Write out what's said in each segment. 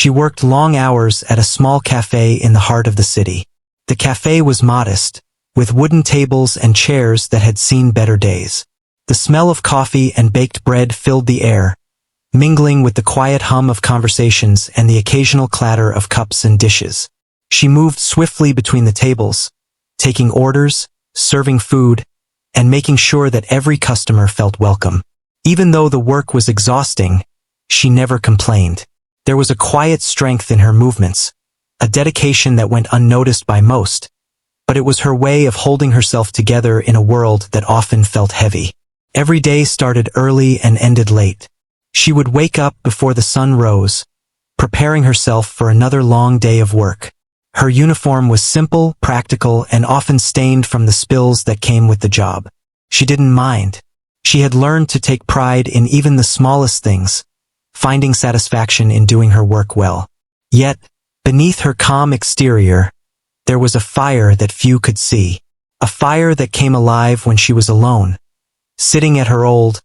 She worked long hours at a small cafe in the heart of the city. The cafe was modest, with wooden tables and chairs that had seen better days. The smell of coffee and baked bread filled the air, mingling with the quiet hum of conversations and the occasional clatter of cups and dishes. She moved swiftly between the tables, taking orders, serving food, and making sure that every customer felt welcome. Even though the work was exhausting, she never complained. There was a quiet strength in her movements, a dedication that went unnoticed by most, but it was her way of holding herself together in a world that often felt heavy. Every day started early and ended late. She would wake up before the sun rose, preparing herself for another long day of work. Her uniform was simple, practical, and often stained from the spills that came with the job. She didn't mind. She had learned to take pride in even the smallest things, finding satisfaction in doing her work well. Yet, beneath her calm exterior, there was a fire that few could see. A fire that came alive when she was alone, sitting at her old,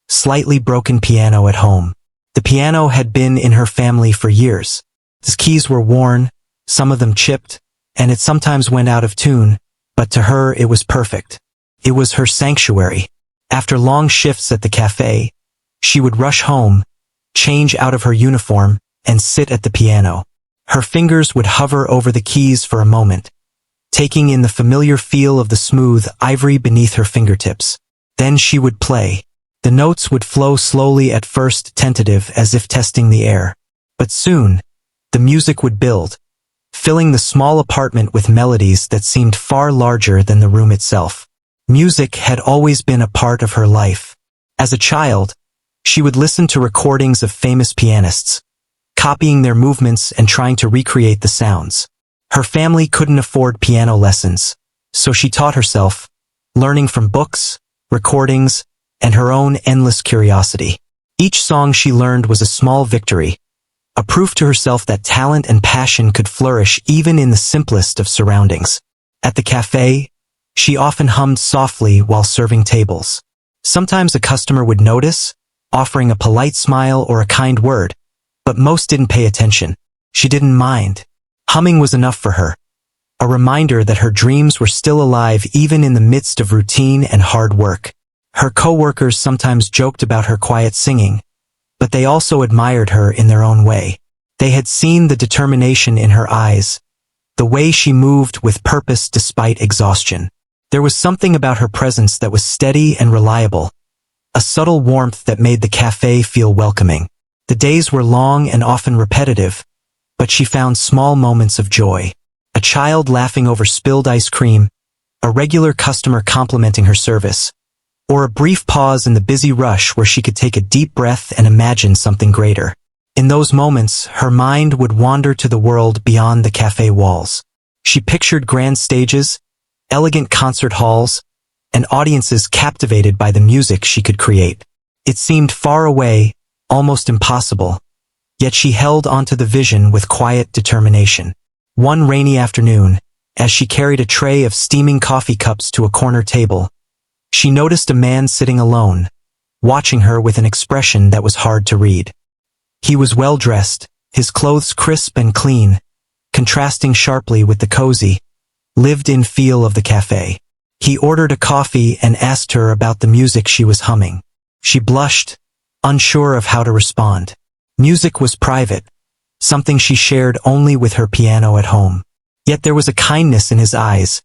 slightly broken piano at home. The piano had been in her family for years. The keys were worn, some of them chipped, and it sometimes went out of tune, but to her it was perfect. It was her sanctuary. After long shifts at the cafe, she would rush home, change out of her uniform, and sit at the piano. Her fingers would hover over the keys for a moment, taking in the familiar feel of the smooth ivory beneath her fingertips. Then she would play. The notes would flow slowly, at first tentative, as if testing the air. But soon, the music would build, filling the small apartment with melodies that seemed far larger than the room itself. Music had always been a part of her life. As a child, she would listen to recordings of famous pianists, copying their movements and trying to recreate the sounds. Her family couldn't afford piano lessons, so she taught herself, learning from books, recordings, and her own endless curiosity. Each song she learned was a small victory, a proof to herself that talent and passion could flourish even in the simplest of surroundings. At the cafe, she often hummed softly while serving tables. Sometimes a customer would notice, offering a polite smile or a kind word, but most didn't pay attention. She didn't mind. Humming was enough for her, a reminder that her dreams were still alive even in the midst of routine and hard work. Her co-workers sometimes joked about her quiet singing, but they also admired her in their own way. They had seen the determination in her eyes, the way she moved with purpose despite exhaustion. There was something about her presence that was steady and reliable, a subtle warmth that made the cafe feel welcoming. The days were long and often repetitive, but she found small moments of joy. A child laughing over spilled ice cream, a regular customer complimenting her service, or a brief pause in the busy rush where she could take a deep breath and imagine something greater. In those moments, her mind would wander to the world beyond the cafe walls. She pictured grand stages, elegant concert halls, and audiences captivated by the music she could create. It seemed far away, almost impossible, yet she held onto the vision with quiet determination. One rainy afternoon, as she carried a tray of steaming coffee cups to a corner table, she noticed a man sitting alone, watching her with an expression that was hard to read. He was well-dressed, his clothes crisp and clean, contrasting sharply with the cozy, lived-in feel of the cafe. He ordered a coffee and asked her about the music she was humming. She blushed, unsure of how to respond. Music was private, something she shared only with her piano at home. Yet there was a kindness in his eyes,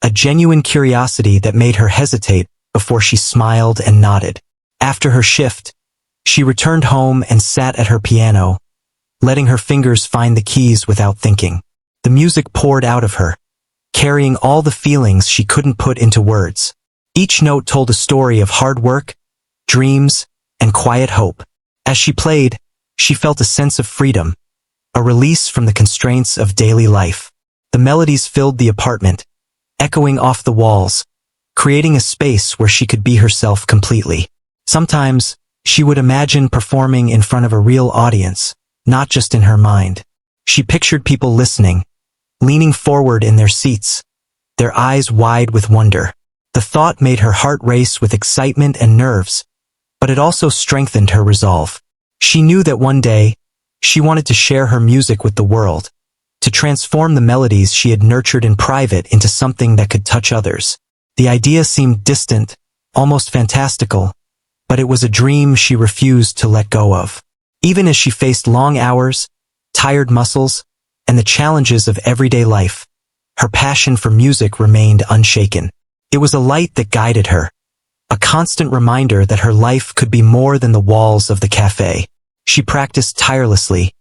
a genuine curiosity that made her hesitate before she smiled and nodded. After her shift, she returned home and sat at her piano, letting her fingers find the keys without thinking. The music poured out of her, carrying all the feelings she couldn't put into words. Each note told a story of hard work, dreams, and quiet hope. As she played, she felt a sense of freedom, a release from the constraints of daily life. The melodies filled the apartment, echoing off the walls, creating a space where she could be herself completely. Sometimes, she would imagine performing in front of a real audience, not just in her mind. She pictured people listening, leaning forward in their seats, their eyes wide with wonder. The thought made her heart race with excitement and nerves, but it also strengthened her resolve. She knew that one day, She wanted to share her music with the world, to transform the melodies she had nurtured in private into something that could touch others. The idea seemed distant, almost fantastical, but it was a dream she refused to let go of. Even as she faced long hours, tired muscles, and the challenges of everyday life, her passion for music remained unshaken. It was a light that guided her, a constant reminder that her life could be more than the walls of the cafe. She practiced tirelessly,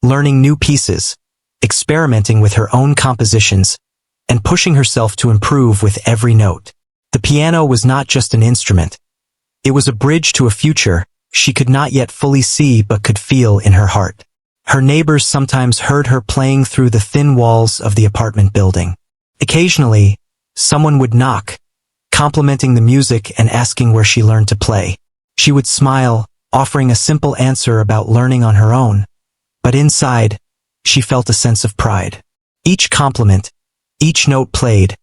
learning new pieces, experimenting with her own compositions, and pushing herself to improve with every note. The piano was not just an instrument. It was a bridge to a future she could not yet fully see but could feel in her heart. Her neighbors sometimes heard her playing through the thin walls of the apartment building. Occasionally, someone would knock, complimenting the music and asking where she learned to play. She would smile, offering a simple answer about learning on her own. But inside, she felt a sense of pride. Each compliment, each note played,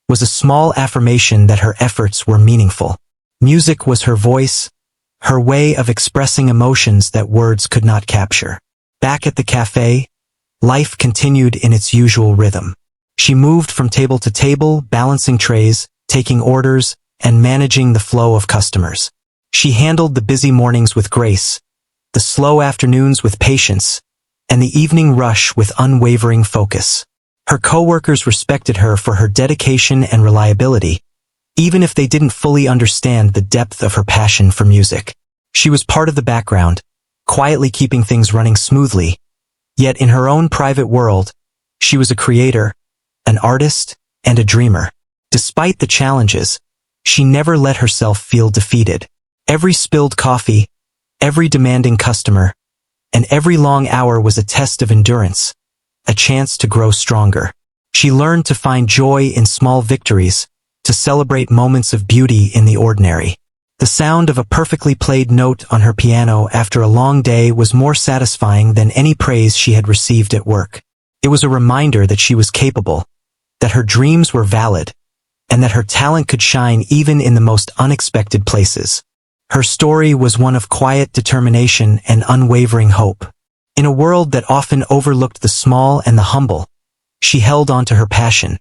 was a small affirmation that her efforts were meaningful. Music was her voice, her way of expressing emotions that words could not capture. Back at the cafe, life continued in its usual rhythm. She moved from table to table, balancing trays, taking orders, and managing the flow of customers. She handled the busy mornings with grace, the slow afternoons with patience, and the evening rush with unwavering focus. Her coworkers respected her for her dedication and reliability, even if they didn't fully understand the depth of her passion for music. She was part of the background, quietly keeping things running smoothly. Yet in her own private world, she was a creator, an artist, and a dreamer. Despite the challenges, she never let herself feel defeated. Every spilled coffee, every demanding customer, and every long hour was a test of endurance, a chance to grow stronger. She learned to find joy in small victories, to celebrate moments of beauty in the ordinary. The sound of a perfectly played note on her piano after a long day was more satisfying than any praise she had received at work. It was a reminder that she was capable, that her dreams were valid, and that her talent could shine even in the most unexpected places. Her story was one of quiet determination and unwavering hope. In a world that often overlooked the small and the humble, she held on to her passion,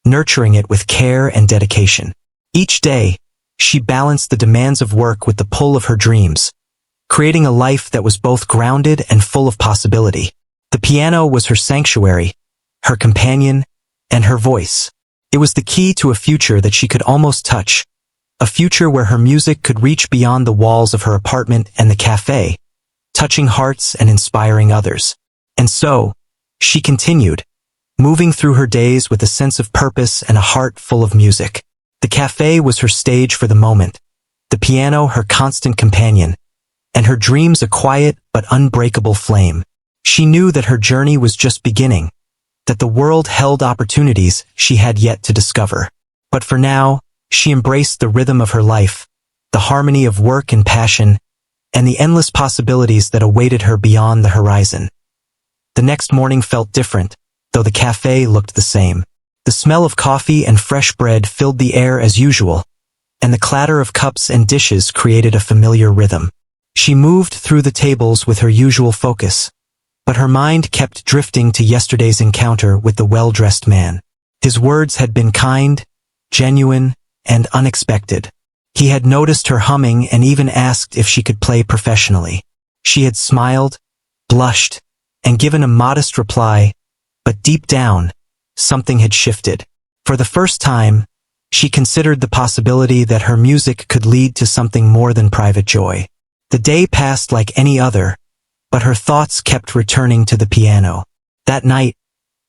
nurturing it with care and dedication. Each day, she balanced the demands of work with the pull of her dreams, creating a life that was both grounded and full of possibility. The piano was her sanctuary, her companion, and her voice. It was the key to a future that she could almost touch, a future where her music could reach beyond the walls of her apartment and the cafe, touching hearts and inspiring others. And so, she continued, moving through her days with a sense of purpose and a heart full of music. The cafe was her stage for the moment, the piano her constant companion, and her dreams a quiet but unbreakable flame. She knew that her journey was just beginning, that the world held opportunities she had yet to discover. But for now, she embraced the rhythm of her life, the harmony of work and passion, and the endless possibilities that awaited her beyond the horizon. The next morning felt different, though the cafe looked the same. The smell of coffee and fresh bread filled the air as usual, and the clatter of cups and dishes created a familiar rhythm. She moved through the tables with her usual focus, but her mind kept drifting to yesterday's encounter with the well-dressed man. His words had been kind, genuine, and unexpected. He had noticed her humming and even asked if she could play professionally. She had smiled, blushed, and given a modest reply, but deep down, something had shifted. For the first time, she considered the possibility that her music could lead to something more than private joy. The day passed like any other, but her thoughts kept returning to the piano. That night,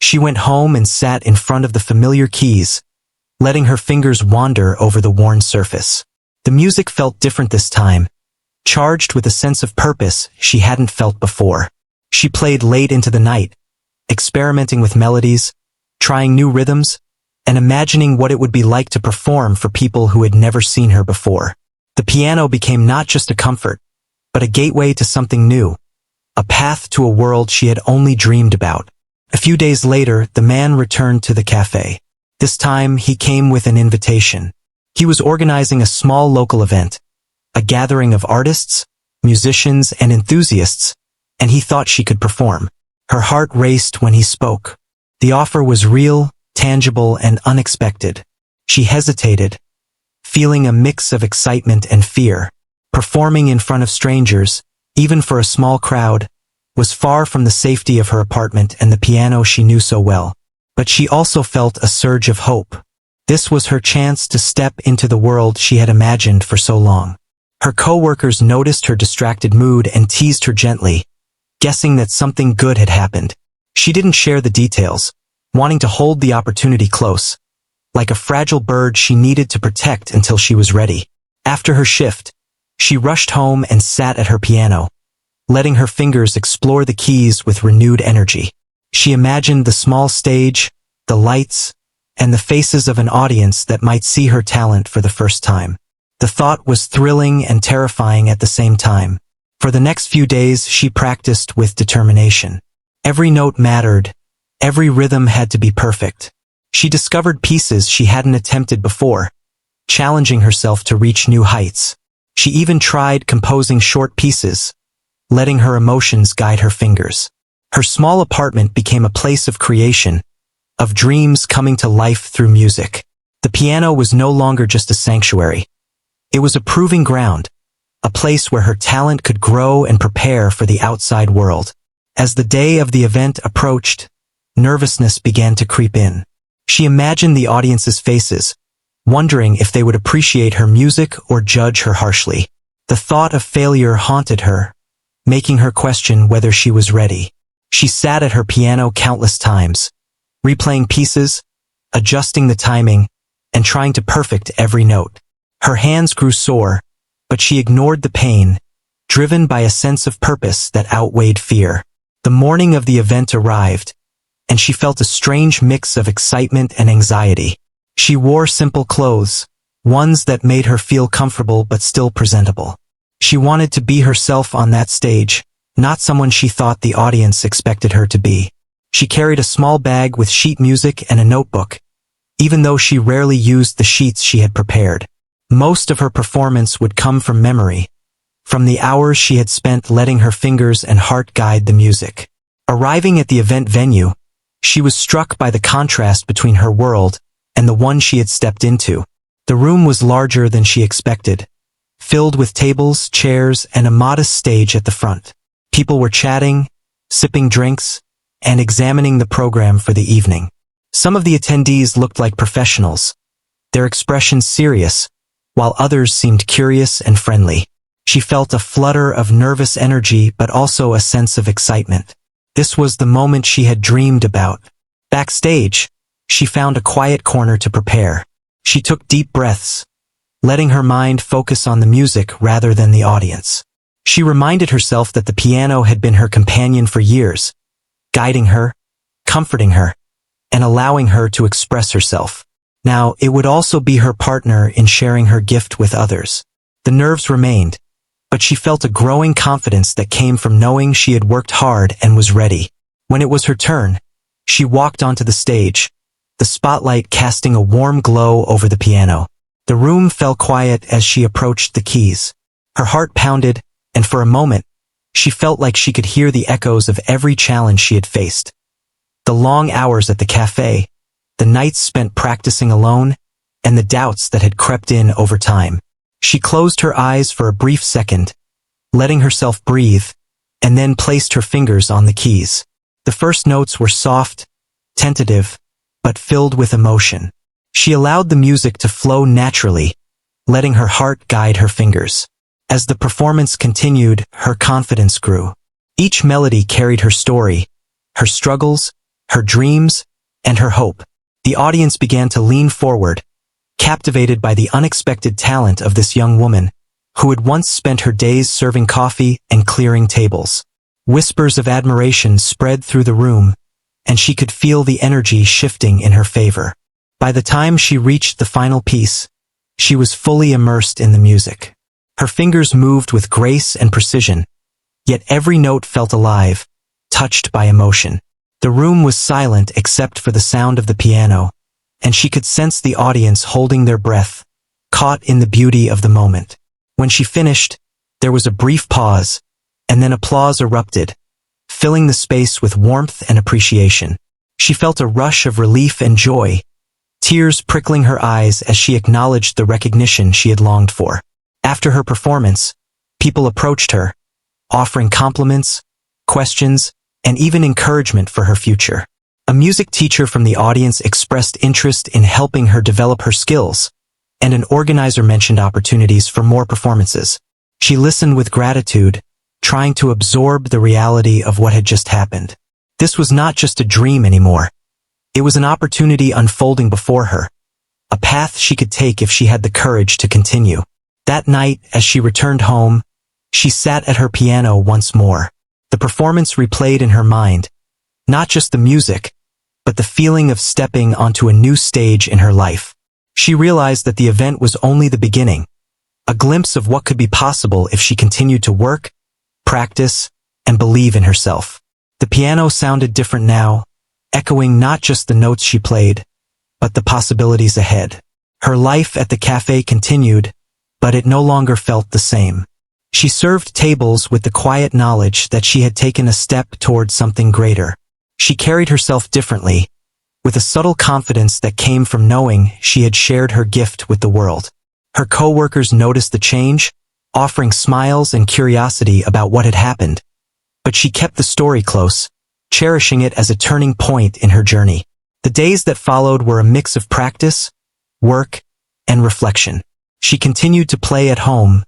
she went home and sat in front of the familiar keys, letting her fingers wander over the worn surface. The music felt different this time, charged with a sense of purpose she hadn't felt before. She played late into the night, experimenting with melodies, trying new rhythms, and imagining what it would be like to perform for people who had never seen her before. The piano became not just a comfort, but a gateway to something new, a path to a world she had only dreamed about. A few days later, the man returned to the cafe. This time, he came with an invitation. He was organizing a small local event, a gathering of artists, musicians, and enthusiasts, and he thought she could perform. Her heart raced when he spoke. The offer was real, tangible, and unexpected. She hesitated, feeling a mix of excitement and fear. Performing in front of strangers, even for a small crowd, was far from the safety of her apartment and the piano she knew so well. But she also felt a surge of hope. This was her chance to step into the world she had imagined for so long. Her co-workers noticed her distracted mood and teased her gently, guessing that something good had happened. She didn't share the details, wanting to hold the opportunity close. Like a fragile bird she needed to protect until she was ready. After her shift, she rushed home and sat at her piano, letting her fingers explore the keys with renewed energy. She imagined the small stage, the lights, and the faces of an audience that might see her talent for the first time. The thought was thrilling and terrifying at the same time. For the next few days, she practiced with determination. Every note mattered. Every rhythm had to be perfect. She discovered pieces she hadn't attempted before, challenging herself to reach new heights. She even tried composing short pieces, letting her emotions guide her fingers. Her small apartment became a place of creation, of dreams coming to life through music. The piano was no longer just a sanctuary. It was a proving ground, a place where her talent could grow and prepare for the outside world. As the day of the event approached, nervousness began to creep in. She imagined the audience's faces, wondering if they would appreciate her music or judge her harshly. The thought of failure haunted her, making her question whether she was ready. She sat at her piano countless times, replaying pieces, adjusting the timing, and trying to perfect every note. Her hands grew sore, but she ignored the pain, driven by a sense of purpose that outweighed fear. The morning of the event arrived, and she felt a strange mix of excitement and anxiety. She wore simple clothes, ones that made her feel comfortable but still presentable. She wanted to be herself on that stage, not someone she thought the audience expected her to be. She carried a small bag with sheet music and a notebook, even though she rarely used the sheets she had prepared. Most of her performance would come from memory, from the hours she had spent letting her fingers and heart guide the music. Arriving at the event venue, she was struck by the contrast between her world and the one she had stepped into. The room was larger than she expected, filled with tables, chairs, and a modest stage at the front. People were chatting, sipping drinks, and examining the program for the evening. Some of the attendees looked like professionals, their expressions serious, while others seemed curious and friendly. She felt a flutter of nervous energy but also a sense of excitement. This was the moment she had dreamed about. Backstage, she found a quiet corner to prepare. She took deep breaths, letting her mind focus on the music rather than the audience. She reminded herself that the piano had been her companion for years, guiding her, comforting her, and allowing her to express herself. Now, it would also be her partner in sharing her gift with others. The nerves remained, but she felt a growing confidence that came from knowing she had worked hard and was ready. When it was her turn, she walked onto the stage, the spotlight casting a warm glow over the piano. The room fell quiet as she approached the keys. Her heart pounded, and for a moment, she felt like she could hear the echoes of every challenge she had faced. The long hours at the cafe, the nights spent practicing alone, and the doubts that had crept in over time. She closed her eyes for a brief second, letting herself breathe, and then placed her fingers on the keys. The first notes were soft, tentative, but filled with emotion. She allowed the music to flow naturally, letting her heart guide her fingers. As the performance continued, her confidence grew. Each melody carried her story, her struggles, her dreams, and her hope. The audience began to lean forward, captivated by the unexpected talent of this young woman, who had once spent her days serving coffee and clearing tables. Whispers of admiration spread through the room, and she could feel the energy shifting in her favor. By the time she reached the final piece, she was fully immersed in the music. Her fingers moved with grace and precision, yet every note felt alive, touched by emotion. The room was silent except for the sound of the piano, and she could sense the audience holding their breath, caught in the beauty of the moment. When she finished, there was a brief pause, and then applause erupted, filling the space with warmth and appreciation. She felt a rush of relief and joy, tears prickling her eyes as she acknowledged the recognition she had longed for. After her performance, people approached her, offering compliments, questions, and even encouragement for her future. A music teacher from the audience expressed interest in helping her develop her skills, and an organizer mentioned opportunities for more performances. She listened with gratitude, trying to absorb the reality of what had just happened. This was not just a dream anymore. It was an opportunity unfolding before her, a path she could take if she had the courage to continue. That night, as she returned home, she sat at her piano once more. The performance replayed in her mind, not just the music, but the feeling of stepping onto a new stage in her life. She realized that the event was only the beginning, a glimpse of what could be possible if she continued to work, practice, and believe in herself. The piano sounded different now, echoing not just the notes she played, but the possibilities ahead. Her life at the cafe continued, but it no longer felt the same. She served tables with the quiet knowledge that she had taken a step towards something greater. She carried herself differently, with a subtle confidence that came from knowing she had shared her gift with the world. Her coworkers noticed the change, offering smiles and curiosity about what had happened. But she kept the story close, cherishing it as a turning point in her journey. The days that followed were a mix of practice, work, and reflection. She continued to play at home,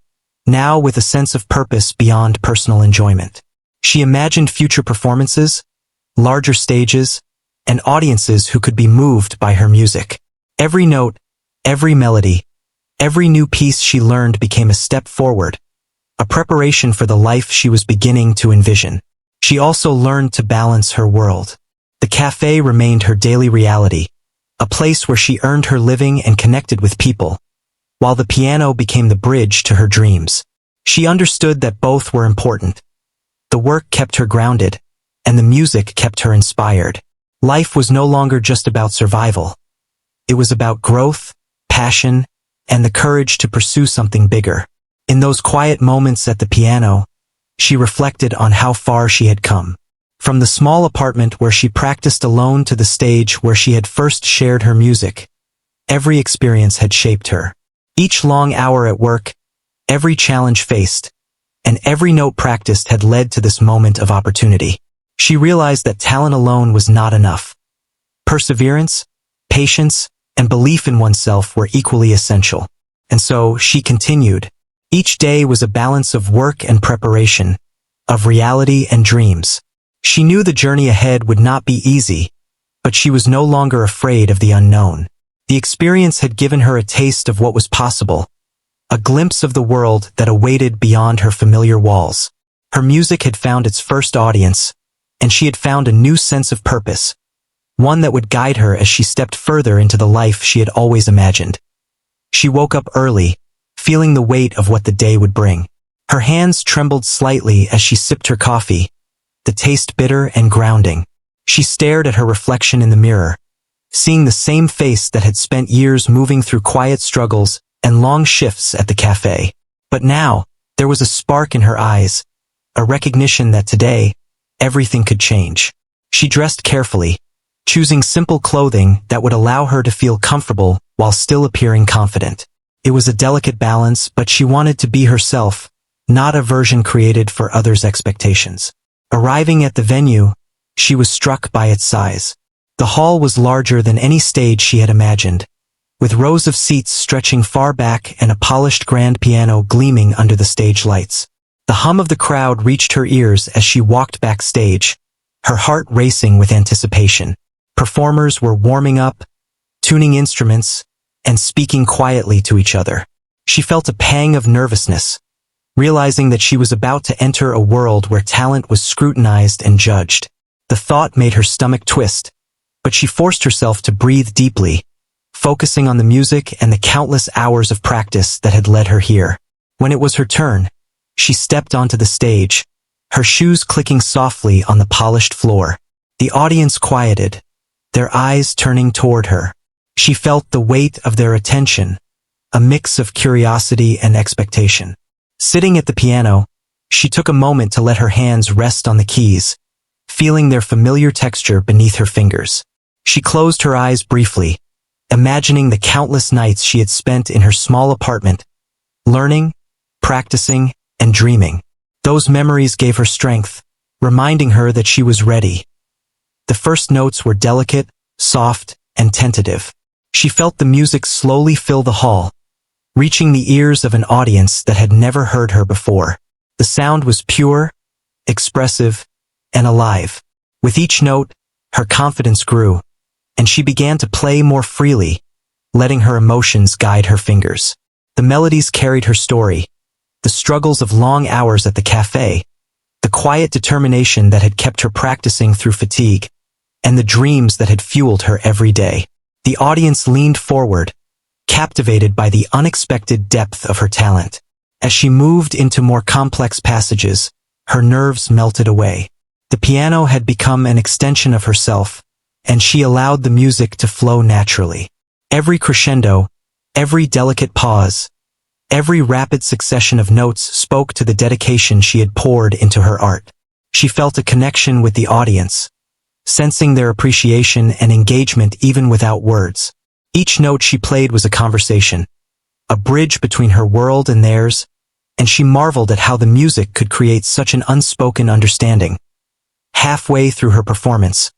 now with a sense of purpose beyond personal enjoyment. She imagined future performances, larger stages, and audiences who could be moved by her music. Every note, every melody, every new piece she learned became a step forward, a preparation for the life she was beginning to envision. She also learned to balance her world. The cafe remained her daily reality, a place where she earned her living and connected with people, while the piano became the bridge to her dreams. She understood that both were important. The work kept her grounded, and the music kept her inspired. Life was no longer just about survival. It was about growth, passion, and the courage to pursue something bigger. In those quiet moments at the piano, she reflected on how far she had come. From the small apartment where she practiced alone to the stage where she had first shared her music, every experience had shaped her. Each long hour at work, every challenge faced, and every note practiced had led to this moment of opportunity. She realized that talent alone was not enough. Perseverance, patience, and belief in oneself were equally essential. And so she continued. Each day was a balance of work and preparation, of reality and dreams. She knew the journey ahead would not be easy, but she was no longer afraid of the unknown. The experience had given her a taste of what was possible, a glimpse of the world that awaited beyond her familiar walls. Her music had found its first audience, and she had found a new sense of purpose, one that would guide her as she stepped further into the life she had always imagined. She woke up early, feeling the weight of what the day would bring. Her hands trembled slightly as she sipped her coffee, the taste bitter and grounding. She stared at her reflection in the mirror, seeing the same face that had spent years moving through quiet struggles and long shifts at the cafe. But now, there was a spark in her eyes, a recognition that today, everything could change. She dressed carefully, choosing simple clothing that would allow her to feel comfortable while still appearing confident. It was a delicate balance, but she wanted to be herself, not a version created for others' expectations. Arriving at the venue, she was struck by its size. The hall was larger than any stage she had imagined, with rows of seats stretching far back and a polished grand piano gleaming under the stage lights. The hum of the crowd reached her ears as she walked backstage, her heart racing with anticipation. Performers were warming up, tuning instruments, and speaking quietly to each other. She felt a pang of nervousness, realizing that she was about to enter a world where talent was scrutinized and judged. The thought made her stomach twist, but she forced herself to breathe deeply, focusing on the music and the countless hours of practice that had led her here. When it was her turn, she stepped onto the stage, her shoes clicking softly on the polished floor. The audience quieted, their eyes turning toward her. She felt the weight of their attention, a mix of curiosity and expectation. Sitting at the piano, she took a moment to let her hands rest on the keys, feeling their familiar texture beneath her fingers. She closed her eyes briefly, imagining the countless nights she had spent in her small apartment, learning, practicing, and dreaming. Those memories gave her strength, reminding her that she was ready. The first notes were delicate, soft, and tentative. She felt the music slowly fill the hall, reaching the ears of an audience that had never heard her before. The sound was pure, expressive, and alive. With each note, her confidence grew, and she began to play more freely, letting her emotions guide her fingers. The melodies carried her story, the struggles of long hours at the cafe, the quiet determination that had kept her practicing through fatigue, and the dreams that had fueled her every day. The audience leaned forward, captivated by the unexpected depth of her talent. As she moved into more complex passages, her nerves melted away. The piano had become an extension of herself, and she allowed the music to flow naturally. Every crescendo, every delicate pause, every rapid succession of notes spoke to the dedication she had poured into her art. She felt a connection with the audience, sensing their appreciation and engagement even without words. Each note she played was a conversation, a bridge between her world and theirs, and she marveled at how the music could create such an unspoken understanding. Halfway through her performance,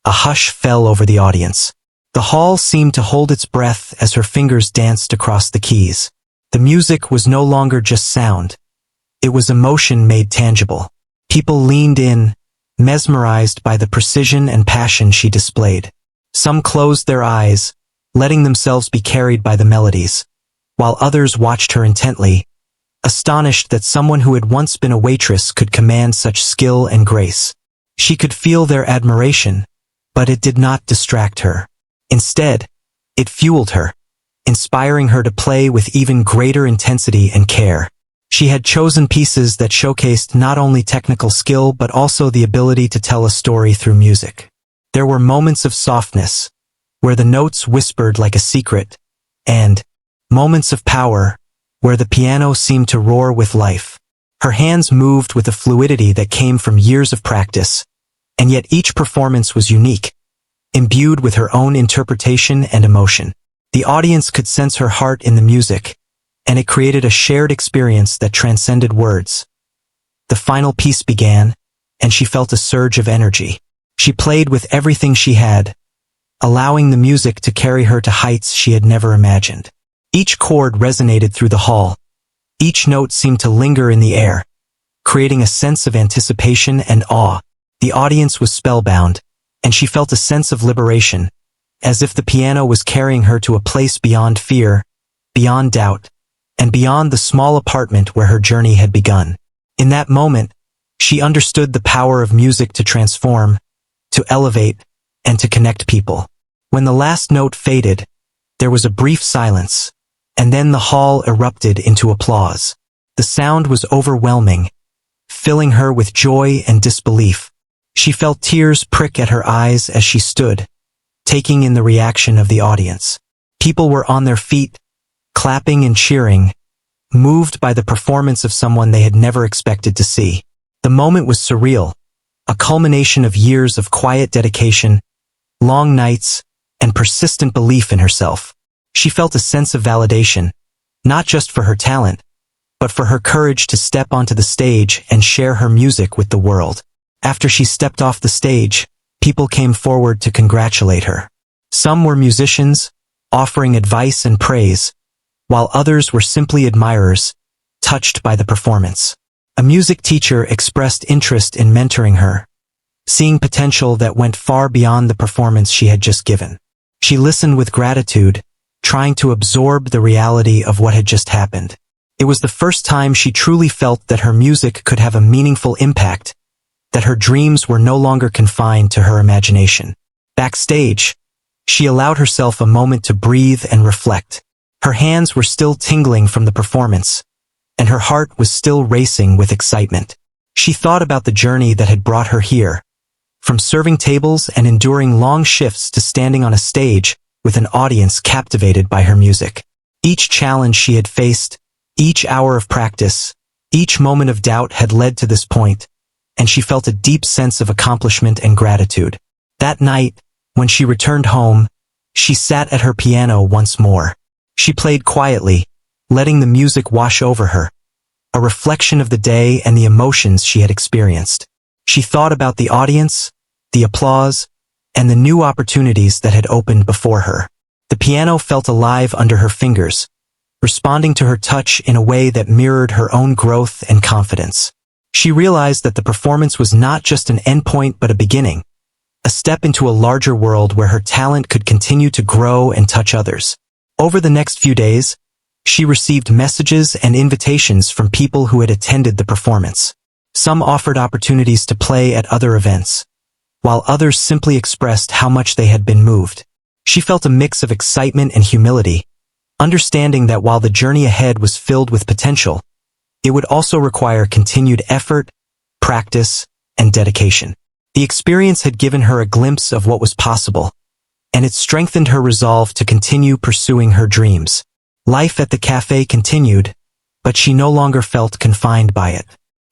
a hush fell over the audience. The hall seemed to hold its breath as her fingers danced across the keys. The music was no longer just sound. It was emotion made tangible. People leaned in, mesmerized by the precision and passion she displayed. Some closed their eyes, letting themselves be carried by the melodies, while others watched her intently, astonished that someone who had once been a waitress could command such skill and grace. She could feel their admiration, but it did not distract her. Instead, it fueled her, inspiring her to play with even greater intensity and care. She had chosen pieces that showcased not only technical skill but also the ability to tell a story through music. There were moments of softness, where the notes whispered like a secret, and moments of power, where the piano seemed to roar with life. Her hands moved with a fluidity that came from years of practice, and yet each performance was unique, imbued with her own interpretation and emotion. The audience could sense her heart in the music, and it created a shared experience that transcended words. The final piece began, and she felt a surge of energy. She played with everything she had, allowing the music to carry her to heights she had never imagined. Each chord resonated through the hall. Each note seemed to linger in the air, creating a sense of anticipation and awe. The audience was spellbound, and she felt a sense of liberation, as if the piano was carrying her to a place beyond fear, beyond doubt, and beyond the small apartment where her journey had begun. In that moment, she understood the power of music to transform, to elevate, and to connect people. When the last note faded, there was a brief silence, and then the hall erupted into applause. The sound was overwhelming, filling her with joy and disbelief. She felt tears prick at her eyes as she stood, taking in the reaction of the audience. People were on their feet, clapping and cheering, moved by the performance of someone they had never expected to see. The moment was surreal, a culmination of years of quiet dedication, long nights, and persistent belief in herself. She felt a sense of validation, not just for her talent, but for her courage to step onto the stage and share her music with the world. After she stepped off the stage, people came forward to congratulate her. Some were musicians, offering advice and praise, while others were simply admirers, touched by the performance. A music teacher expressed interest in mentoring her, seeing potential that went far beyond the performance she had just given. She listened with gratitude, trying to absorb the reality of what had just happened. It was the first time she truly felt that her music could have a meaningful impact, that her dreams were no longer confined to her imagination. Backstage, she allowed herself a moment to breathe and reflect. Her hands were still tingling from the performance, and her heart was still racing with excitement. She thought about the journey that had brought her here, from serving tables and enduring long shifts to standing on a stage with an audience captivated by her music. Each challenge she had faced, each hour of practice, each moment of doubt had led to this point, and she felt a deep sense of accomplishment and gratitude. That night, when she returned home, she sat at her piano once more. She played quietly, letting the music wash over her, a reflection of the day and the emotions she had experienced. She thought about the audience, the applause, and the new opportunities that had opened before her. The piano felt alive under her fingers, responding to her touch in a way that mirrored her own growth and confidence. She realized that the performance was not just an endpoint but a beginning, a step into a larger world where her talent could continue to grow and touch others. Over the next few days, she received messages and invitations from people who had attended the performance. Some offered opportunities to play at other events, while others simply expressed how much they had been moved. She felt a mix of excitement and humility, understanding that while the journey ahead was filled with potential, it would also require continued effort, practice, and dedication. The experience had given her a glimpse of what was possible, and it strengthened her resolve to continue pursuing her dreams. Life at the cafe continued, but she no longer felt confined by it.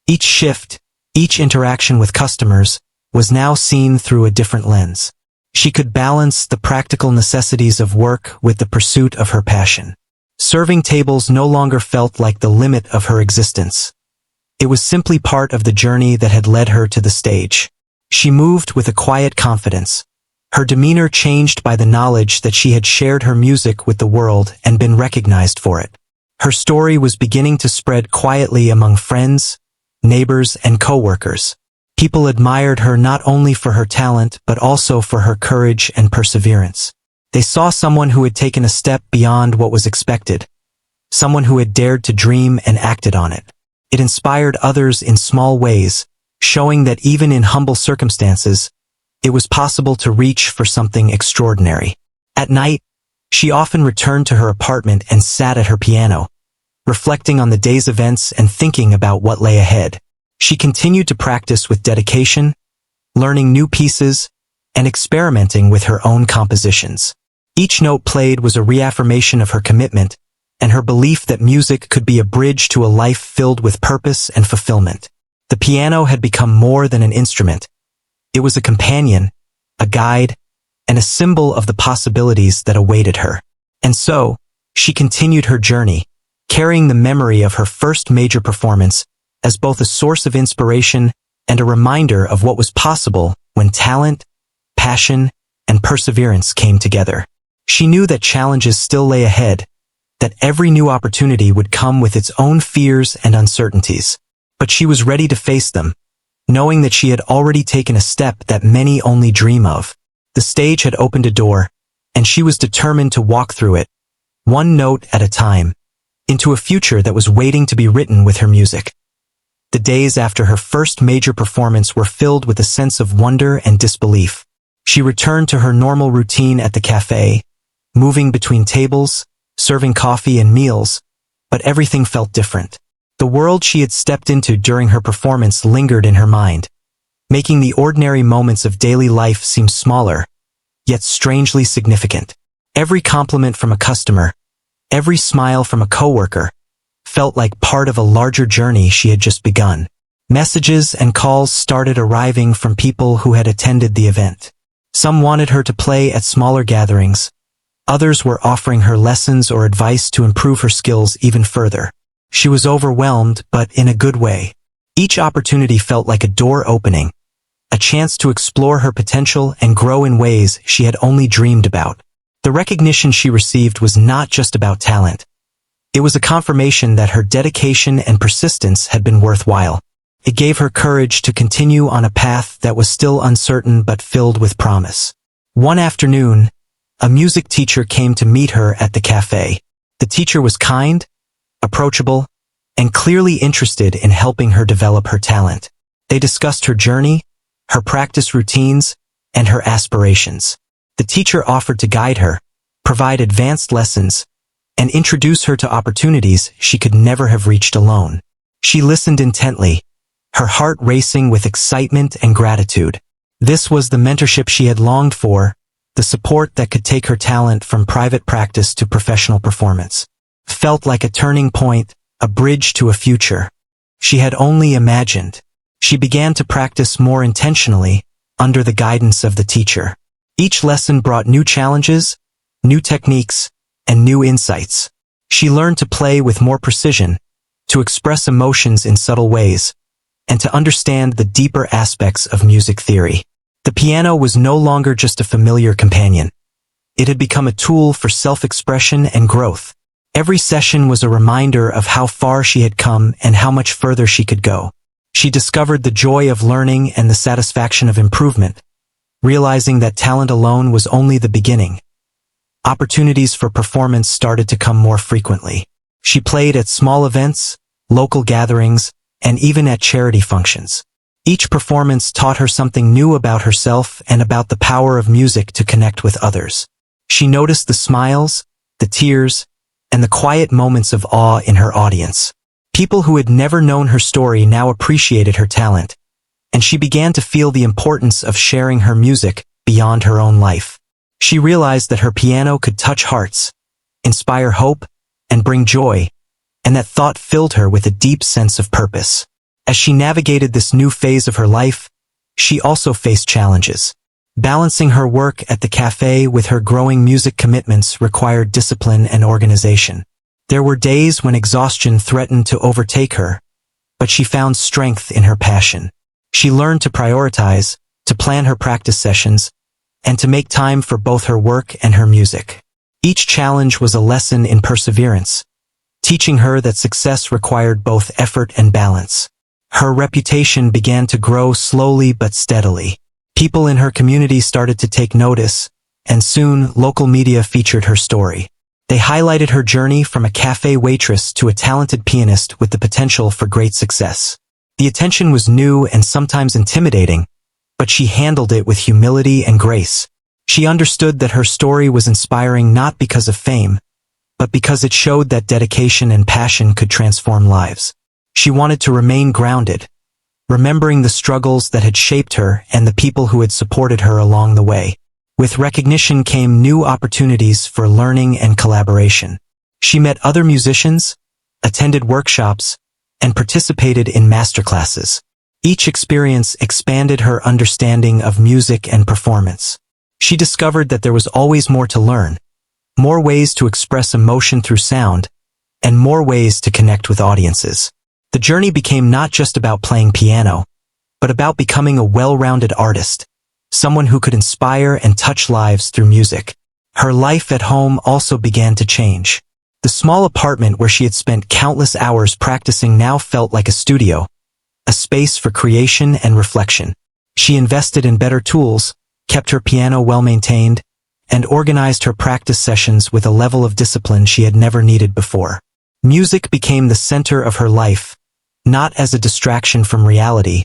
Each shift, each interaction with customers, was now seen through a different lens. She could balance the practical necessities of work with the pursuit of her passion. Serving tables no longer felt like the limit of her existence. It was simply part of the journey that had led her to the stage. She moved with a quiet confidence, her demeanor changed by the knowledge that she had shared her music with the world and been recognized for it. Her story was beginning to spread quietly among friends, neighbors, and co-workers. People admired her not only for her talent but also for her courage and perseverance. They saw someone who had taken a step beyond what was expected, someone who had dared to dream and acted on it. It inspired others in small ways, showing that even in humble circumstances, it was possible to reach for something extraordinary. At night, she often returned to her apartment and sat at her piano, reflecting on the day's events and thinking about what lay ahead. She continued to practice with dedication, learning new pieces, and experimenting with her own compositions. Each note played was a reaffirmation of her commitment and her belief that music could be a bridge to a life filled with purpose and fulfillment. The piano had become more than an instrument. It was a companion, a guide, and a symbol of the possibilities that awaited her. And so, she continued her journey, carrying the memory of her first major performance as both a source of inspiration and a reminder of what was possible when talent, passion, and perseverance came together. She knew that challenges still lay ahead, that every new opportunity would come with its own fears and uncertainties. But she was ready to face them, knowing that she had already taken a step that many only dream of. The stage had opened a door, and she was determined to walk through it, one note at a time, into a future that was waiting to be written with her music. The days after her first major performance were filled with a sense of wonder and disbelief. She returned to her normal routine at the cafe, moving between tables, serving coffee and meals, but everything felt different. The world she had stepped into during her performance lingered in her mind, making the ordinary moments of daily life seem smaller, yet strangely significant. Every compliment from a customer, every smile from a coworker, felt like part of a larger journey she had just begun. Messages and calls started arriving from people who had attended the event. Some wanted her to play at smaller gatherings. Others were offering her lessons or advice to improve her skills even further. She was overwhelmed, but in a good way. Each opportunity felt like a door opening, a chance to explore her potential and grow in ways she had only dreamed about. The recognition she received was not just about talent. It was a confirmation that her dedication and persistence had been worthwhile. It gave her courage to continue on a path that was still uncertain but filled with promise. One afternoon, a music teacher came to meet her at the cafe. The teacher was kind, approachable, and clearly interested in helping her develop her talent. They discussed her journey, her practice routines, and her aspirations. The teacher offered to guide her, provide advanced lessons, and introduce her to opportunities she could never have reached alone. She listened intently, her heart racing with excitement and gratitude. This was the mentorship she had longed for, the support that could take her talent from private practice to professional performance. Felt like a turning point, a bridge to a future she had only imagined. She began to practice more intentionally, under the guidance of the teacher. Each lesson brought new challenges, new techniques, and new insights. She learned to play with more precision, to express emotions in subtle ways, and to understand the deeper aspects of music theory. The piano was no longer just a familiar companion. It had become a tool for self-expression and growth. Every session was a reminder of how far she had come and how much further she could go. She discovered the joy of learning and the satisfaction of improvement, realizing that talent alone was only the beginning. Opportunities for performance started to come more frequently. She played at small events, local gatherings, and even at charity functions. Each performance taught her something new about herself and about the power of music to connect with others. She noticed the smiles, the tears, and the quiet moments of awe in her audience. People who had never known her story now appreciated her talent, and she began to feel the importance of sharing her music beyond her own life. She realized that her piano could touch hearts, inspire hope, and bring joy, and that thought filled her with a deep sense of purpose. As she navigated this new phase of her life, she also faced challenges. Balancing her work at the cafe with her growing music commitments required discipline and organization. There were days when exhaustion threatened to overtake her, but she found strength in her passion. She learned to prioritize, to plan her practice sessions, and to make time for both her work and her music. Each challenge was a lesson in perseverance, teaching her that success required both effort and balance. Her reputation began to grow slowly but steadily. People in her community started to take notice, and soon local media featured her story. They highlighted her journey from a cafe waitress to a talented pianist with the potential for great success. The attention was new and sometimes intimidating, but she handled it with humility and grace. She understood that her story was inspiring not because of fame, but because it showed that dedication and passion could transform lives. She wanted to remain grounded, remembering the struggles that had shaped her and the people who had supported her along the way. With recognition came new opportunities for learning and collaboration. She met other musicians, attended workshops, and participated in masterclasses. Each experience expanded her understanding of music and performance. She discovered that there was always more to learn, more ways to express emotion through sound, and more ways to connect with audiences. The journey became not just about playing piano, but about becoming a well-rounded artist, someone who could inspire and touch lives through music. Her life at home also began to change. The small apartment where she had spent countless hours practicing now felt like a studio, a space for creation and reflection. She invested in better tools, kept her piano well-maintained, and organized her practice sessions with a level of discipline she had never needed before. Music became the center of her life, not as a distraction from reality,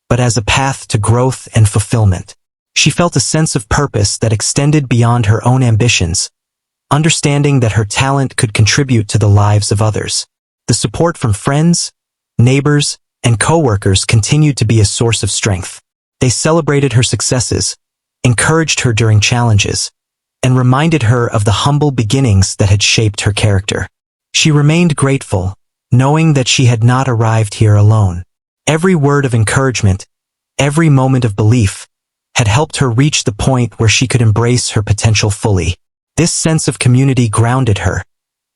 but as a path to growth and fulfillment. She felt a sense of purpose that extended beyond her own ambitions, understanding that her talent could contribute to the lives of others. The support from friends, neighbors, and co-workers continued to be a source of strength. They celebrated her successes, encouraged her during challenges, and reminded her of the humble beginnings that had shaped her character. She remained grateful, knowing that she had not arrived here alone. Every word of encouragement, every moment of belief, had helped her reach the point where she could embrace her potential fully. This sense of community grounded her,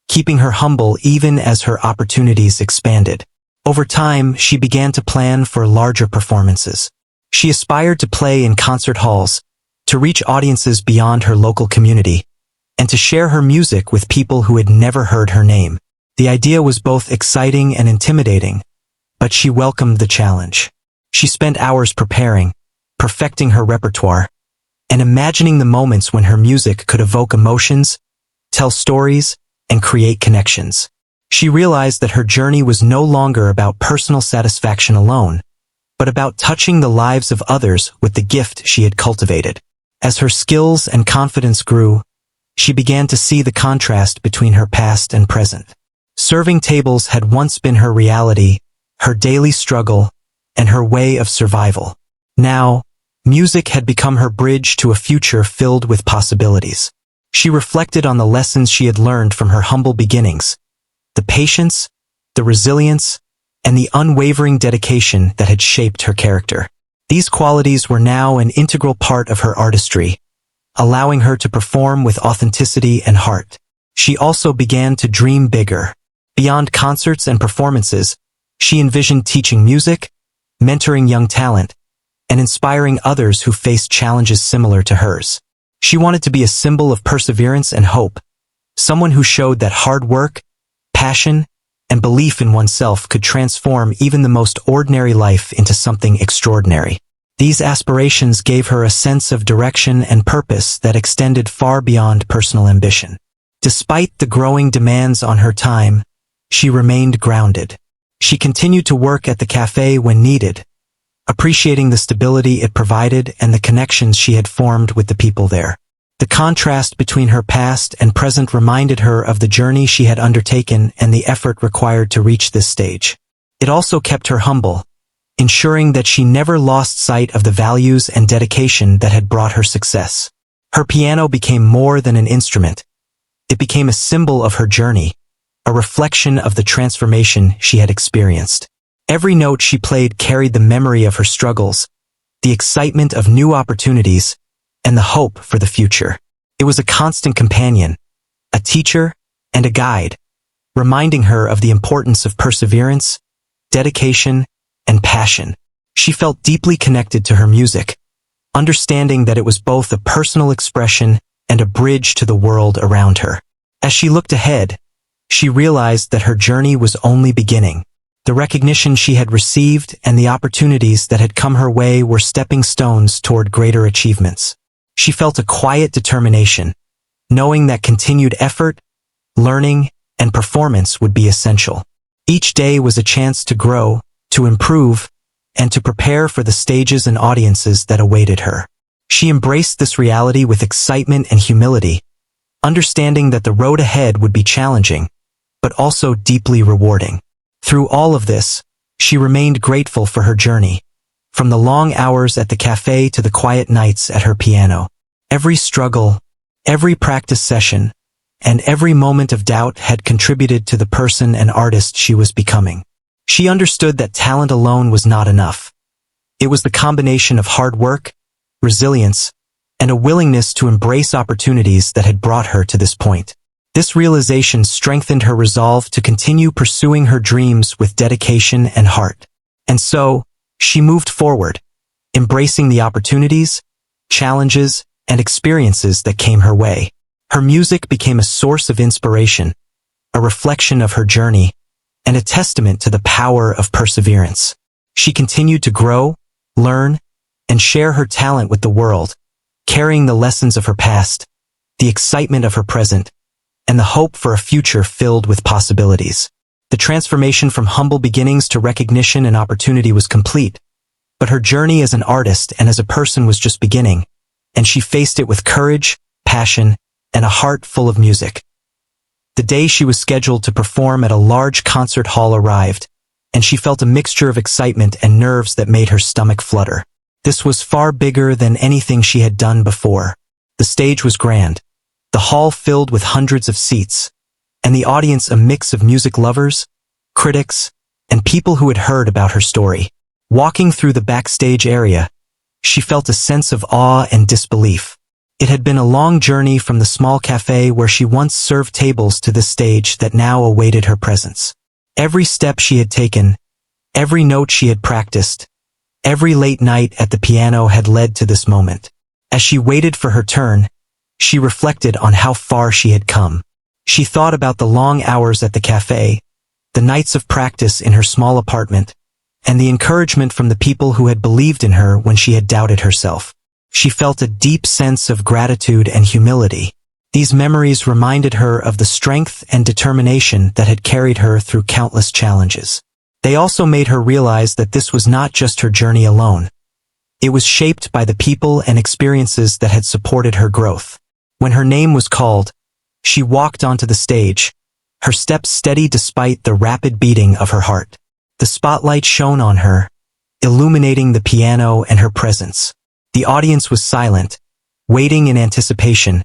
keeping her humble even as her opportunities expanded. Over time, she began to plan for larger performances. She aspired to play in concert halls, to reach audiences beyond her local community, and to share her music with people who had never heard her name. The idea was both exciting and intimidating, but she welcomed the challenge. She spent hours preparing, perfecting her repertoire, and imagining the moments when her music could evoke emotions, tell stories, and create connections. She realized that her journey was no longer about personal satisfaction alone, but about touching the lives of others with the gift she had cultivated. As her skills and confidence grew, she began to see the contrast between her past and present. Serving tables had once been her reality, her daily struggle, and her way of survival. Now, music had become her bridge to a future filled with possibilities. She reflected on the lessons she had learned from her humble beginnings, the patience, the resilience, and the unwavering dedication that had shaped her character. These qualities were now an integral part of her artistry, allowing her to perform with authenticity and heart. She also began to dream bigger. Beyond concerts and performances, she envisioned teaching music, mentoring young talent, and inspiring others who faced challenges similar to hers. She wanted to be a symbol of perseverance and hope, someone who showed that hard work, passion, and belief in oneself could transform even the most ordinary life into something extraordinary. These aspirations gave her a sense of direction and purpose that extended far beyond personal ambition. Despite the growing demands on her time, she remained grounded. She continued to work at the cafe when needed, appreciating the stability it provided and the connections she had formed with the people there. The contrast between her past and present reminded her of the journey she had undertaken and the effort required to reach this stage. It also kept her humble, ensuring that she never lost sight of the values and dedication that had brought her success. Her piano became more than an instrument. It became a symbol of her journey, a reflection of the transformation she had experienced. Every note she played carried the memory of her struggles, the excitement of new opportunities, and the hope for the future. It was a constant companion, a teacher, and a guide, reminding her of the importance of perseverance, dedication, and passion. She felt deeply connected to her music, understanding that it was both a personal expression and a bridge to the world around her. As she looked ahead, she realized that her journey was only beginning. The recognition she had received and the opportunities that had come her way were stepping stones toward greater achievements. She felt a quiet determination, knowing that continued effort, learning, and performance would be essential. Each day was a chance to grow, to improve, and to prepare for the stages and audiences that awaited her. She embraced this reality with excitement and humility, understanding that the road ahead would be challenging, but also deeply rewarding. Through all of this, she remained grateful for her journey, from the long hours at the cafe to the quiet nights at her piano. Every struggle, every practice session, and every moment of doubt had contributed to the person and artist she was becoming. She understood that talent alone was not enough. It was the combination of hard work, resilience, and a willingness to embrace opportunities that had brought her to this point. This realization strengthened her resolve to continue pursuing her dreams with dedication and heart. And so, she moved forward, embracing the opportunities, challenges, and experiences that came her way. Her music became a source of inspiration, a reflection of her journey, and a testament to the power of perseverance. She continued to grow, learn, and share her talent with the world, carrying the lessons of her past, the excitement of her present, and the hope for a future filled with possibilities. The transformation from humble beginnings to recognition and opportunity was complete, but her journey as an artist and as a person was just beginning, and she faced it with courage, passion, and a heart full of music. The day she was scheduled to perform at a large concert hall arrived, and she felt a mixture of excitement and nerves that made her stomach flutter. This was far bigger than anything she had done before. The stage was grand, the hall filled with hundreds of seats, and the audience a mix of music lovers, critics, and people who had heard about her story. Walking through the backstage area, she felt a sense of awe and disbelief. It had been a long journey from the small cafe where she once served tables to the stage that now awaited her presence. Every step she had taken, every note she had practiced, every late night at the piano had led to this moment. As she waited for her turn, she reflected on how far she had come. She thought about the long hours at the cafe, the nights of practice in her small apartment, and the encouragement from the people who had believed in her when she had doubted herself. She felt a deep sense of gratitude and humility. These memories reminded her of the strength and determination that had carried her through countless challenges. They also made her realize that this was not just her journey alone. It was shaped by the people and experiences that had supported her growth. When her name was called, she walked onto the stage, her steps steady despite the rapid beating of her heart. The spotlight shone on her, illuminating the piano and her presence. The audience was silent, waiting in anticipation,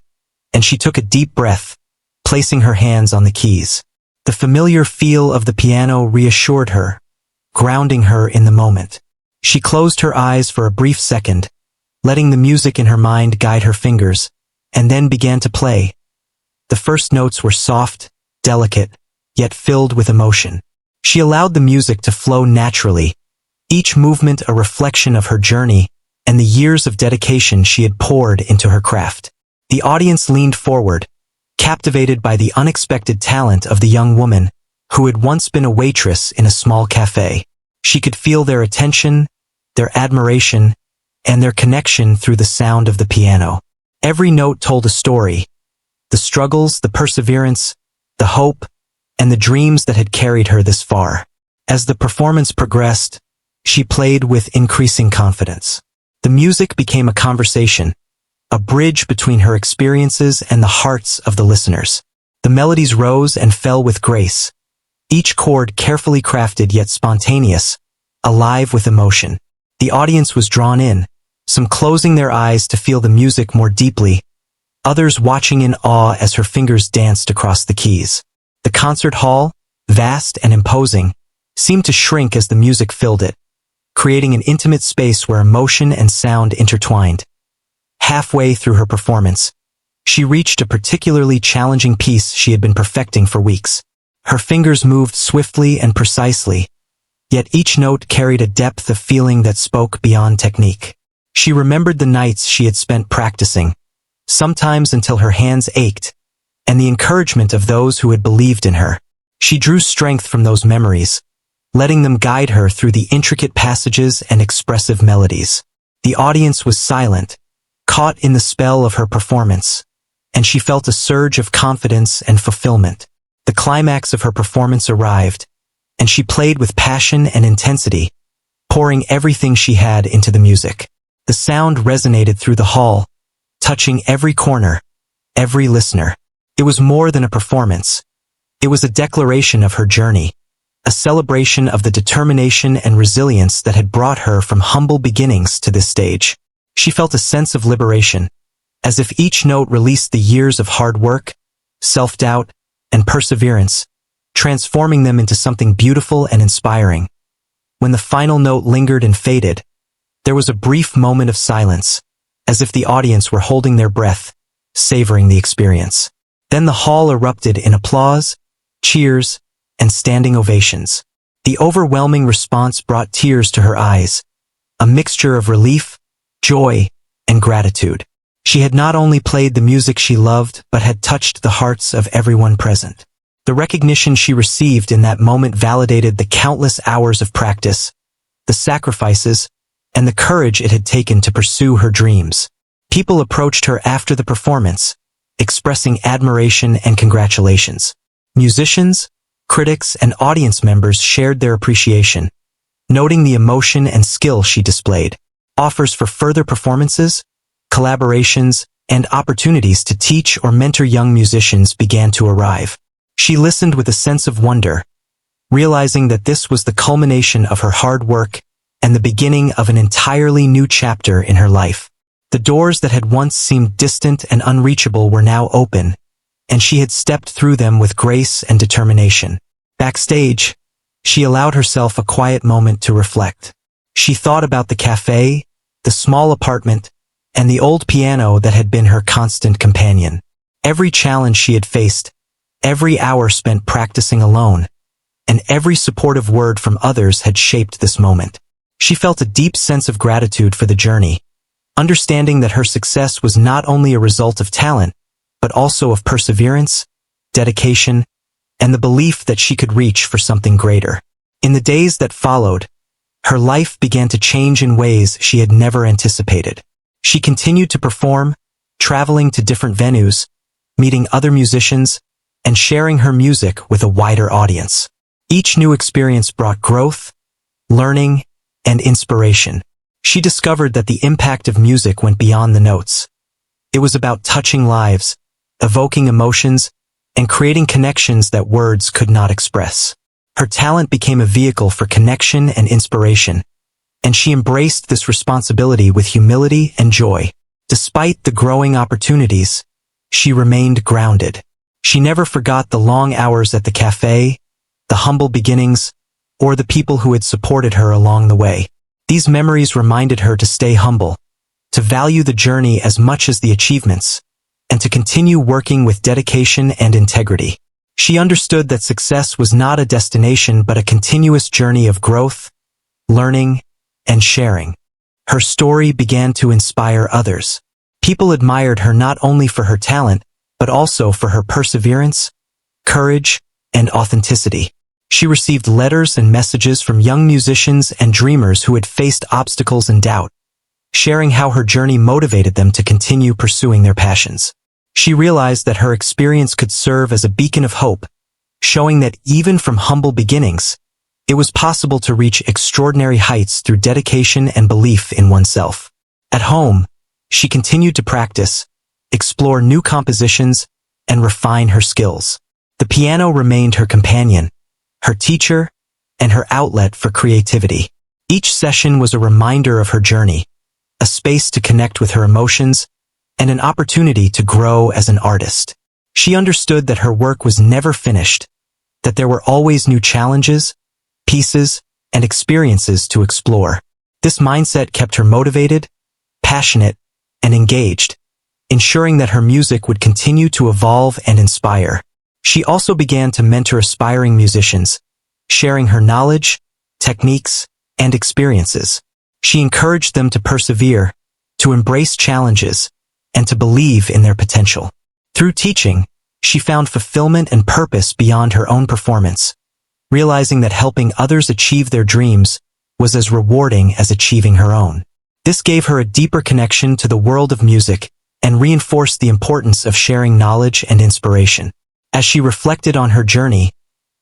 and she took a deep breath, placing her hands on the keys. The familiar feel of the piano reassured her, grounding her in the moment. She closed her eyes for a brief second, letting the music in her mind guide her fingers, and then began to play. The first notes were soft, delicate, yet filled with emotion. She allowed the music to flow naturally, each movement a reflection of her journey and the years of dedication she had poured into her craft. The audience leaned forward, captivated by the unexpected talent of the young woman who had once been a waitress in a small cafe. She could feel their attention, their admiration, and their connection through the sound of the piano. Every note told a story: the struggles, the perseverance, the hope, and the dreams that had carried her this far. As the performance progressed, she played with increasing confidence. The music became a conversation, a bridge between her experiences and the hearts of the listeners. The melodies rose and fell with grace, each chord carefully crafted yet spontaneous, alive with emotion. The audience was drawn in, some closing their eyes to feel the music more deeply, others watching in awe as her fingers danced across the keys. The concert hall, vast and imposing, seemed to shrink as the music filled it, creating an intimate space where emotion and sound intertwined. Halfway through her performance, she reached a particularly challenging piece she had been perfecting for weeks. Her fingers moved swiftly and precisely, yet each note carried a depth of feeling that spoke beyond technique. She remembered the nights she had spent practicing, sometimes until her hands ached, and the encouragement of those who had believed in her. She drew strength from those memories, letting them guide her through the intricate passages and expressive melodies. The audience was silent, caught in the spell of her performance, and she felt a surge of confidence and fulfillment. The climax of her performance arrived, and she played with passion and intensity, pouring everything she had into the music. The sound resonated through the hall, touching every corner, every listener. It was more than a performance. It was a declaration of her journey, a celebration of the determination and resilience that had brought her from humble beginnings to this stage. She felt a sense of liberation, as if each note released the years of hard work, self-doubt, and perseverance, transforming them into something beautiful and inspiring. When the final note lingered and faded, there was a brief moment of silence, as if the audience were holding their breath, savoring the experience. Then the hall erupted in applause, cheers, and standing ovations. The overwhelming response brought tears to her eyes, a mixture of relief, joy, and gratitude. She had not only played the music she loved, but had touched the hearts of everyone present. The recognition she received in that moment validated the countless hours of practice, the sacrifices, and the courage it had taken to pursue her dreams. People approached her after the performance, expressing admiration and congratulations. Musicians, critics, and audience members shared their appreciation, noting the emotion and skill she displayed. Offers for further performances, collaborations, and opportunities to teach or mentor young musicians began to arrive. She listened with a sense of wonder, realizing that this was the culmination of her hard work and the beginning of an entirely new chapter in her life. The doors that had once seemed distant and unreachable were now open, and she had stepped through them with grace and determination. Backstage, she allowed herself a quiet moment to reflect. She thought about the cafe, the small apartment, and the old piano that had been her constant companion. Every challenge she had faced, every hour spent practicing alone, and every supportive word from others had shaped this moment. She felt a deep sense of gratitude for the journey, understanding that her success was not only a result of talent, but also of perseverance, dedication, and the belief that she could reach for something greater. In the days that followed, her life began to change in ways she had never anticipated. She continued to perform, traveling to different venues, meeting other musicians, and sharing her music with a wider audience. Each new experience brought growth, learning, and inspiration. She discovered that the impact of music went beyond the notes. It was about touching lives, evoking emotions, and creating connections that words could not express. Her talent became a vehicle for connection and inspiration, and she embraced this responsibility with humility and joy. Despite the growing opportunities, she remained grounded. She never forgot the long hours at the cafe, the humble beginnings, or the people who had supported her along the way. These memories reminded her to stay humble, to value the journey as much as the achievements, and to continue working with dedication and integrity. She understood that success was not a destination but a continuous journey of growth, learning, and sharing. Her story began to inspire others. People admired her not only for her talent, but also for her perseverance, courage, and authenticity. She received letters and messages from young musicians and dreamers who had faced obstacles and doubt, sharing how her journey motivated them to continue pursuing their passions. She realized that her experience could serve as a beacon of hope, showing that even from humble beginnings, it was possible to reach extraordinary heights through dedication and belief in oneself. At home, she continued to practice, explore new compositions, and refine her skills. The piano remained her companion, her teacher, and her outlet for creativity. Each session was a reminder of her journey, a space to connect with her emotions, and an opportunity to grow as an artist. She understood that her work was never finished, that there were always new challenges, pieces, and experiences to explore. This mindset kept her motivated, passionate, and engaged, ensuring that her music would continue to evolve and inspire. She also began to mentor aspiring musicians, sharing her knowledge, techniques, and experiences. She encouraged them to persevere, to embrace challenges, and to believe in their potential. Through teaching, she found fulfillment and purpose beyond her own performance, realizing that helping others achieve their dreams was as rewarding as achieving her own. This gave her a deeper connection to the world of music and reinforced the importance of sharing knowledge and inspiration. As she reflected on her journey,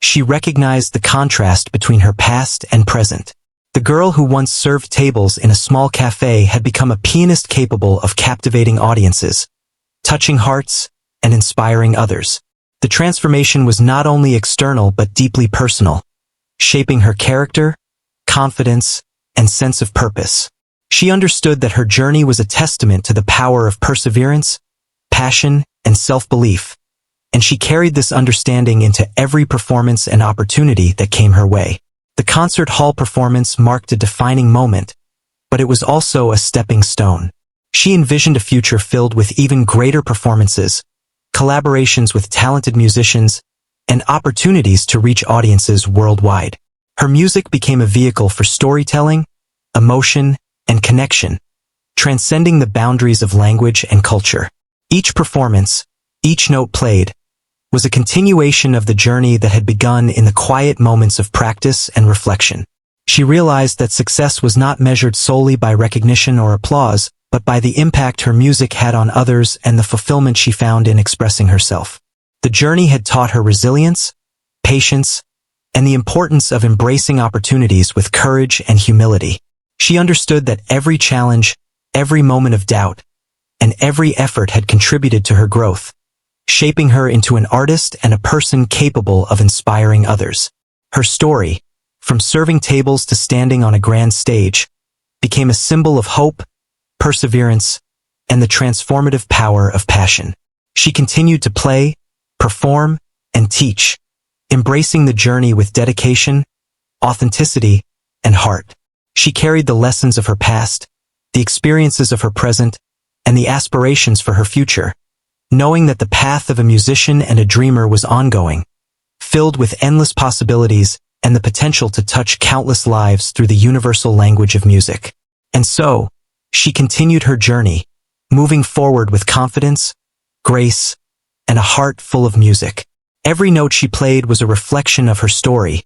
she recognized the contrast between her past and present. The girl who once served tables in a small cafe had become a pianist capable of captivating audiences, touching hearts, and inspiring others. The transformation was not only external but deeply personal, shaping her character, confidence, and sense of purpose. She understood that her journey was a testament to the power of perseverance, passion, and self-belief, and she carried this understanding into every performance and opportunity that came her way. The concert hall performance marked a defining moment, but it was also a stepping stone. She envisioned a future filled with even greater performances, collaborations with talented musicians, and opportunities to reach audiences worldwide. Her music became a vehicle for storytelling, emotion, and connection, transcending the boundaries of language and culture. Each performance, each note played, was a continuation of the journey that had begun in the quiet moments of practice and reflection. She realized that success was not measured solely by recognition or applause, but by the impact her music had on others and the fulfillment she found in expressing herself. The journey had taught her resilience, patience, and the importance of embracing opportunities with courage and humility. She understood that every challenge, every moment of doubt, and every effort had contributed to her growth, shaping her into an artist and a person capable of inspiring others. Her story, from serving tables to standing on a grand stage, became a symbol of hope, perseverance, and the transformative power of passion. She continued to play, perform, and teach, embracing the journey with dedication, authenticity, and heart. She carried the lessons of her past, the experiences of her present, and the aspirations for her future, knowing that the path of a musician and a dreamer was ongoing, filled with endless possibilities and the potential to touch countless lives through the universal language of music. And so, she continued her journey, moving forward with confidence, grace, and a heart full of music. Every note she played was a reflection of her story,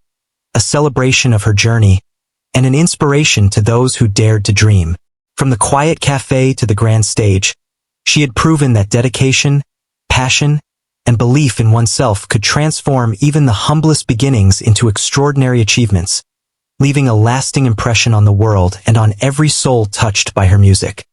a celebration of her journey, and an inspiration to those who dared to dream. From the quiet cafe to the grand stage, she had proven that dedication, passion, and belief in oneself could transform even the humblest beginnings into extraordinary achievements, leaving a lasting impression on the world and on every soul touched by her music.